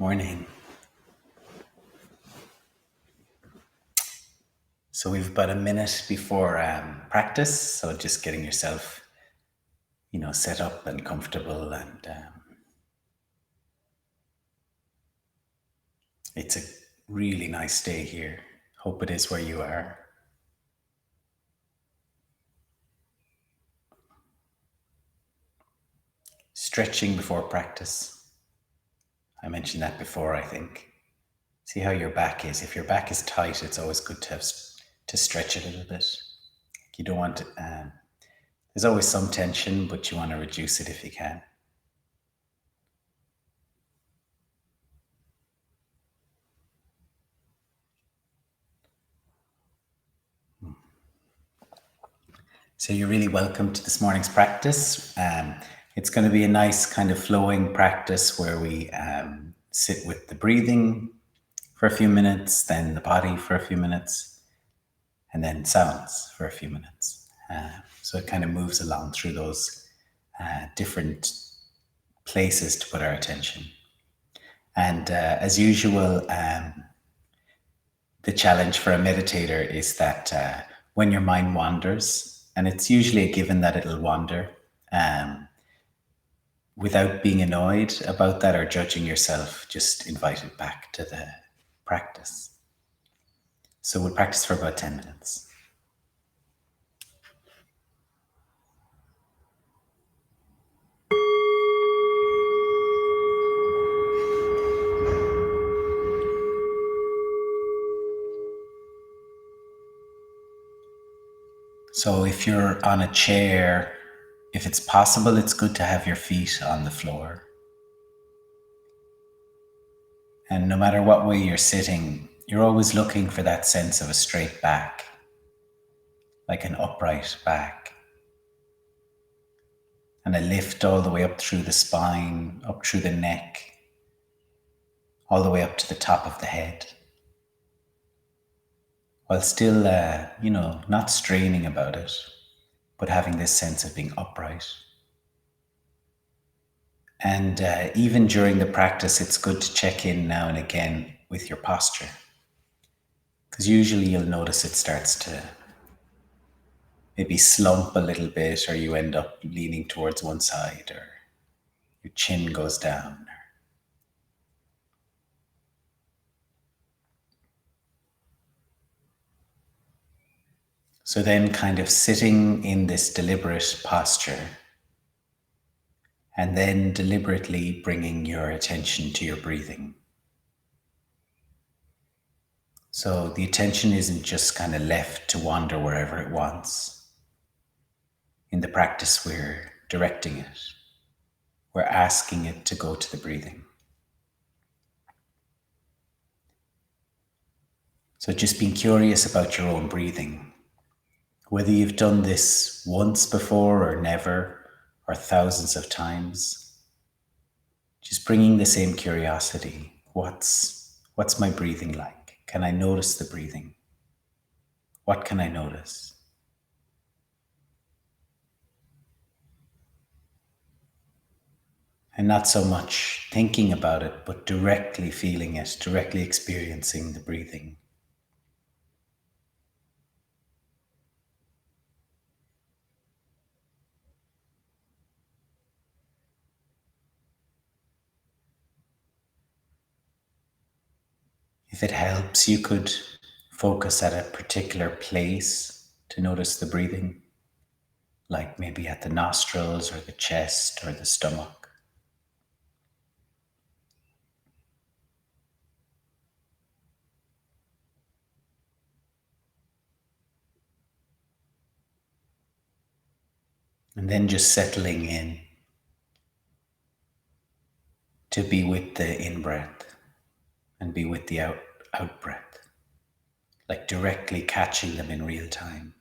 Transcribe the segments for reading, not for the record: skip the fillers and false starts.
Morning. So we've about a minute before practice, so just getting yourself, set up and comfortable, and it's a really nice day here. Hope it is where you are. Stretching before practice. I mentioned that before, I think. See how your back is. If your back is tight, it's always good to to stretch it a little bit. You don't want to, there's always some tension, but you want to reduce it if you can. So you're really welcome to this morning's practice. It's going to be a nice kind of flowing practice where we sit with the breathing for a few minutes, then the body for a few minutes, and then sounds for a few minutes. So it kind of moves along through those different places to put our attention. And as usual, the challenge for a meditator is that when your mind wanders, and it's usually a given that it'll wander, um, without being annoyed about that or judging yourself, just invite it back to the practice. So we'll practice for about 10 minutes. So if you're on a chair, if it's possible, it's good to have your feet on the floor. And no matter what way you're sitting, you're always looking for that sense of a straight back, like an upright back. And a lift all the way up through the spine, up through the neck, all the way up to the top of the head. While still, not straining about it, but having this sense of being upright. And even during the practice, it's good to check in now and again with your posture. Because usually you'll notice it starts to maybe slump a little bit, or you end up leaning towards one side, or your chin goes down. So then kind of sitting in this deliberate posture, and then deliberately bringing your attention to your breathing. So the attention isn't just kind of left to wander wherever it wants. In the practice, we're directing it. We're asking it to go to the breathing. So just being curious about your own breathing, whether you've done this once before or never, or thousands of times, just bringing the same curiosity. What's my breathing like? Can I notice the breathing? What can I notice? And not so much thinking about it, but directly feeling it, directly experiencing the breathing. If it helps, you could focus at a particular place to notice the breathing, like maybe at the nostrils or the chest or the stomach. And then just settling in to be with the in breath and be with the out breath, like directly catching them in real time.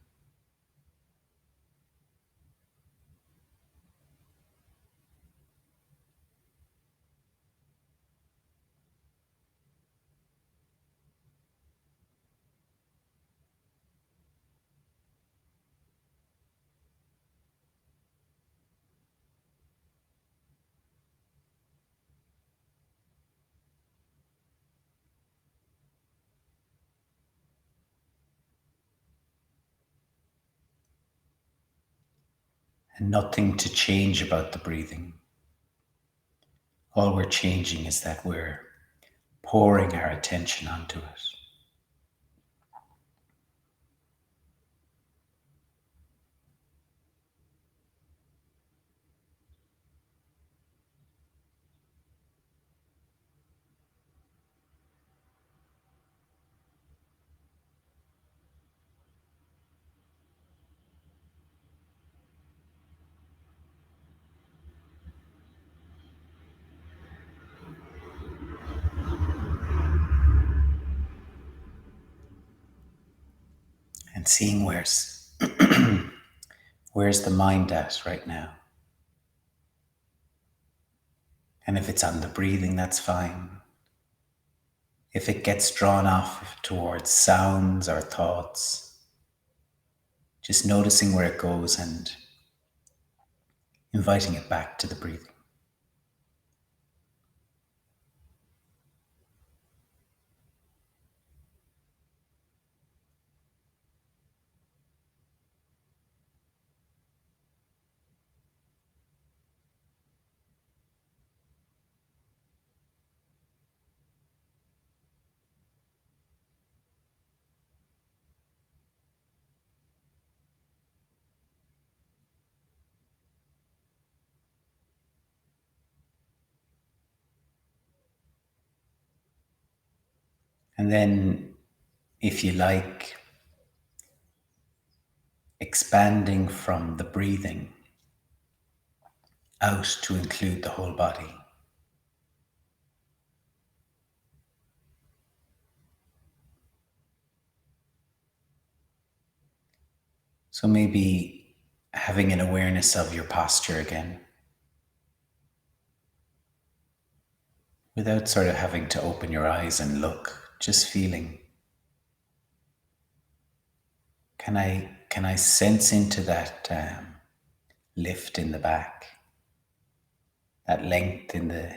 and nothing to change about the breathing. All we're changing is that we're pouring our attention onto it. And seeing where's the mind at right now. And if it's on the breathing, that's fine. If it gets drawn off towards sounds or thoughts, just noticing where it goes and inviting it back to the breathing. And then, if you like, expanding from the breathing out to include the whole body. So maybe having an awareness of your posture again, without sort of having to open your eyes and look, just feeling. Can I sense into that lift in the back, that length in the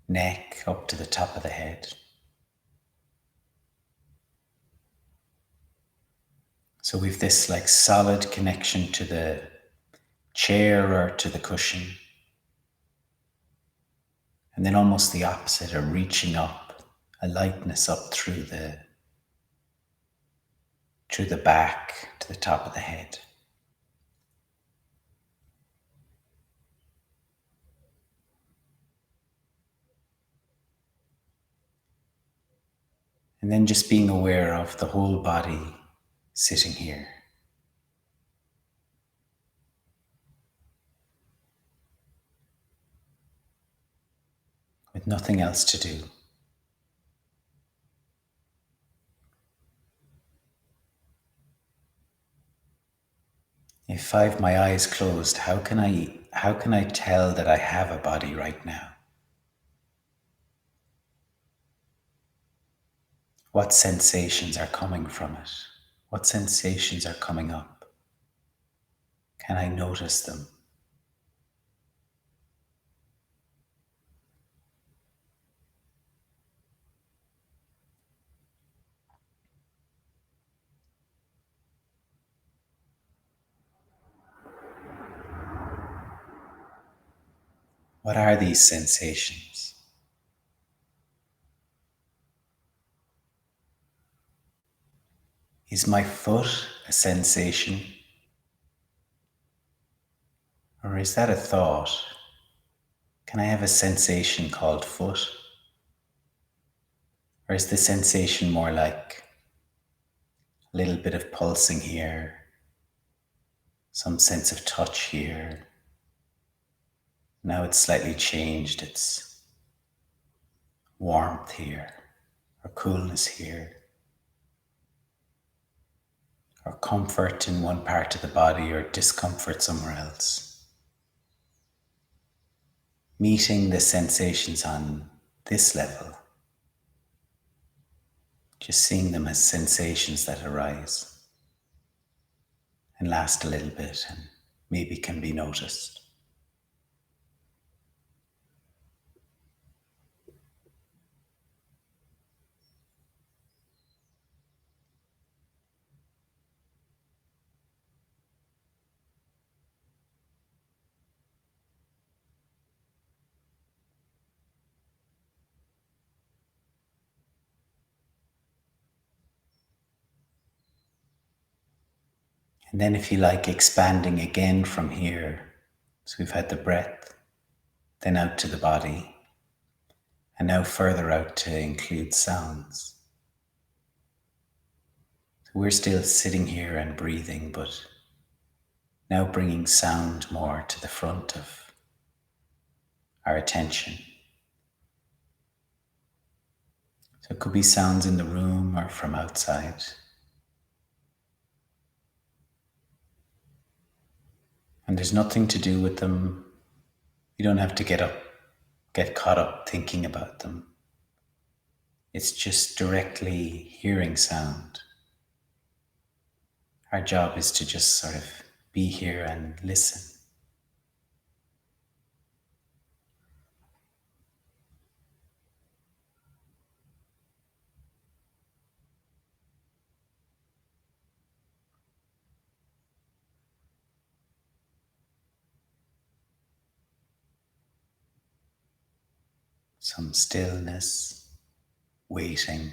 neck up to the top of the head? So we've this like solid connection to the chair or to the cushion. And then almost the opposite, a reaching up, a lightness up through the back to the top of the head. And then just being aware of the whole body sitting here. With nothing else to do. If I have my eyes closed, how can I tell that I have a body right now? What sensations are coming from it? What sensations are coming up? Can I notice them? What are these sensations? Is my foot a sensation? Or is that a thought? Can I have a sensation called foot? Or is the sensation more like a little bit of pulsing here, some sense of touch here? Now it's slightly changed, it's warmth here, or coolness here, or comfort in one part of the body or discomfort somewhere else. Meeting the sensations on this level, just seeing them as sensations that arise and last a little bit and maybe can be noticed. And then, if you like, expanding again from here. So we've had the breath, then out to the body, and now further out to include sounds. So we're still sitting here and breathing, but now bringing sound more to the front of our attention. So it could be sounds in the room or from outside. And there's nothing to do with them. You don't have to get caught up thinking about them. It's just directly hearing sound. Our job is to just sort of be here and listen. Some stillness, waiting,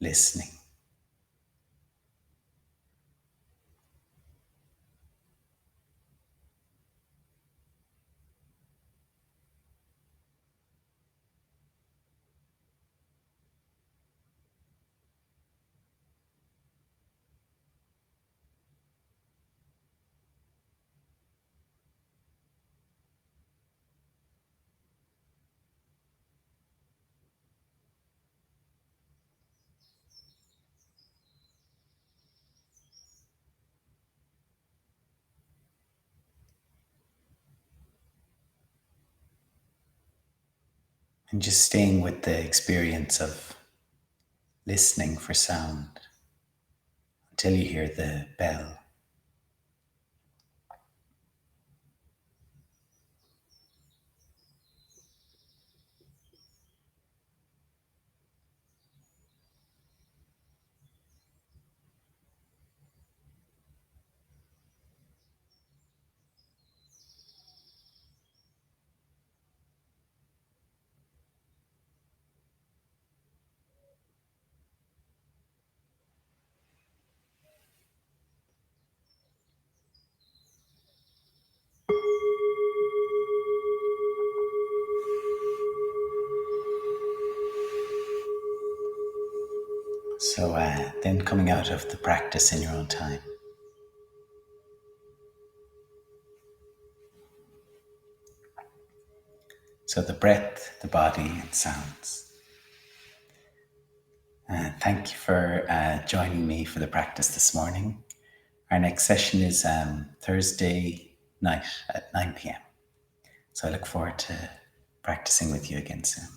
listening. And just staying with the experience of listening for sound until you hear the bell. So then coming out of the practice in your own time. So the breath, the body, and sounds. Thank you for joining me for the practice this morning. Our next session is Thursday night at 9 p.m. So I look forward to practicing with you again soon.